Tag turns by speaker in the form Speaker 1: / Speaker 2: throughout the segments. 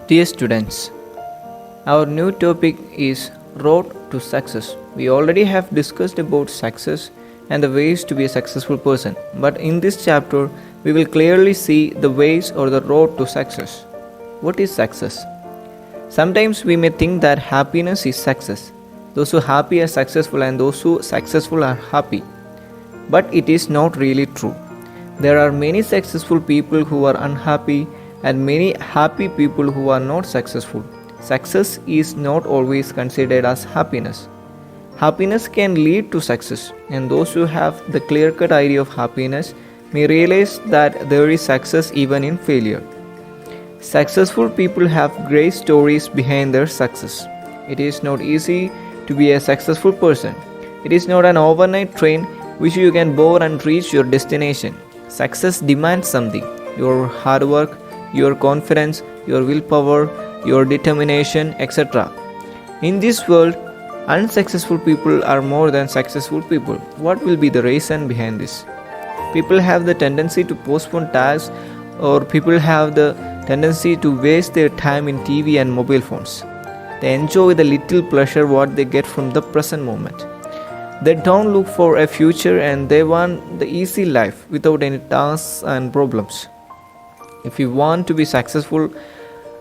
Speaker 1: Dear students, our new topic is Road to Success. We already have discussed about success and the ways to be a successful person, but in this chapter, we will clearly see the ways or the road to success. What is success? Sometimes we may think that happiness is success. Those who are happy are successful and those who are successful are happy. But it is not really true. There are many successful people who are unhappy and many happy people who are not successful. Success is not always considered as happiness. Happiness can lead to success, and those who have the clear cut idea of happiness may realize that there is success even in failure. Successful people have great stories behind their success. It is not easy to be a successful person. It is not an overnight train which you can board and reach your destination. Success demands something: your hard work, your confidence, your willpower, your determination, etc. In this world, unsuccessful people are more than successful people. What will be the reason behind this? People have the tendency to postpone tasks, or people have the tendency to waste their time in TV and mobile phones. They enjoy the little pleasure what they get from the present moment. They don't look for a future and they want the easy life without any tasks and problems. If you want to be successful,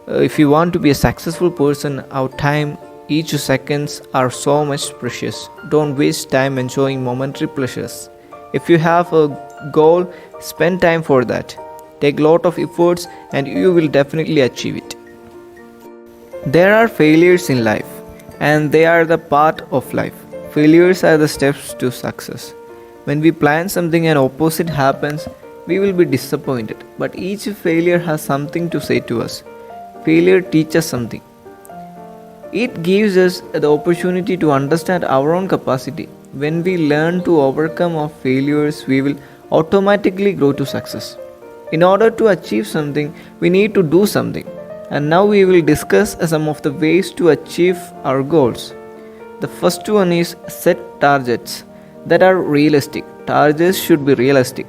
Speaker 1: if you want to be a successful person, our time, each seconds are so much precious. Don't waste time enjoying momentary pleasures. If you have a goal, spend time for that. Take a lot of efforts and you will definitely achieve it. There are failures in life and they are the part of life. Failures are the steps to success. When we plan something and opposite happens, we will be disappointed. But each failure has something to say to us. Failure teaches something. It gives us the opportunity to understand our own capacity. When we learn to overcome our failures, we will automatically grow to success. In order to achieve something, we need to do something. And now we will discuss some of the ways to achieve our goals. The first one is set targets that are realistic. Targets should be realistic.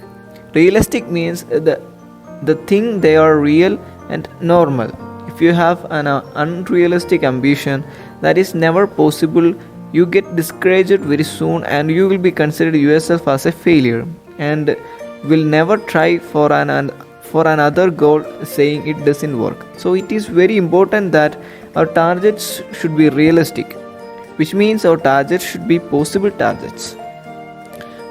Speaker 1: Realistic means the thing they are real and normal. If you have an unrealistic ambition that is never possible, you get discouraged very soon and you will be considered yourself as a failure and will never try for another goal saying it doesn't work. So it is very important that our targets should be realistic, which means our targets should be possible targets.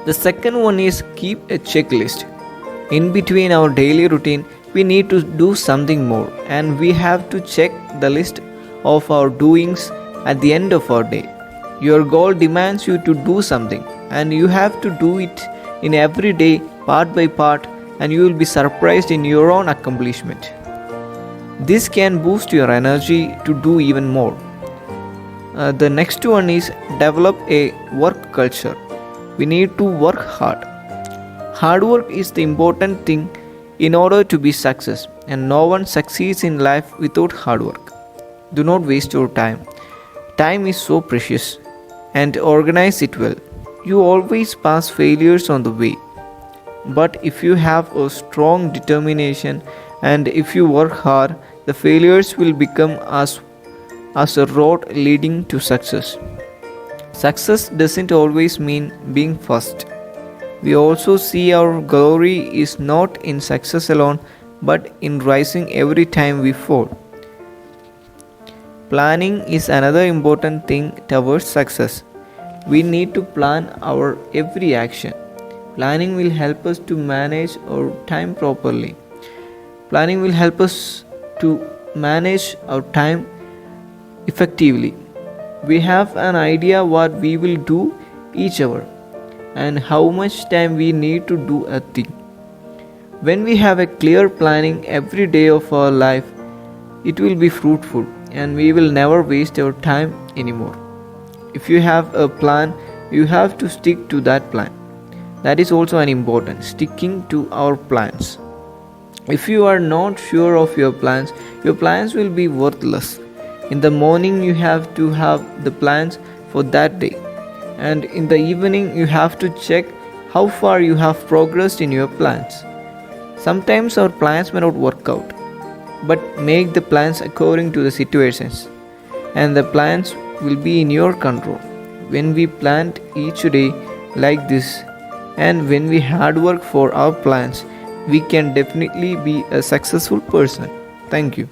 Speaker 1: The second one is keep a checklist. In between our daily routine, we need to do something more and we have to check the list of our doings at the end of our day. Your goal demands you to do something and you have to do it in every day, part by part, and you will be surprised in your own accomplishment. This can boost your energy to do even more. The next one is develop a work culture. We need to work hard. Hard work is the important thing in order to be success, and no one succeeds in life without hard work. Do not waste your time. Time is so precious, and organize it well. You always pass failures on the way. But if you have a strong determination and if you work hard, the failures will become as a road leading to success. Success doesn't always mean being first. We also see our glory is not in success alone, but in rising every time we fall. Planning is another important thing towards success. We need to plan our every action. Planning will help us to manage our time properly. Planning will help us to manage our time effectively. We have an idea what we will do each hour and how much time we need to do a thing. When we have a clear planning every day of our life, it will be fruitful and we will never waste our time anymore. If you have a plan, you have to stick to that plan. That is also an important, sticking to our plans. If you are not sure of your plans will be worthless. In the morning you have to have the plans for that day, and in the evening you have to check how far you have progressed in your plans. Sometimes our plans may not work out, but make the plans according to the situations, and the plans will be in your control. When we plant each day like this, and when we hard work for our plans, we can definitely be a successful person. Thank you.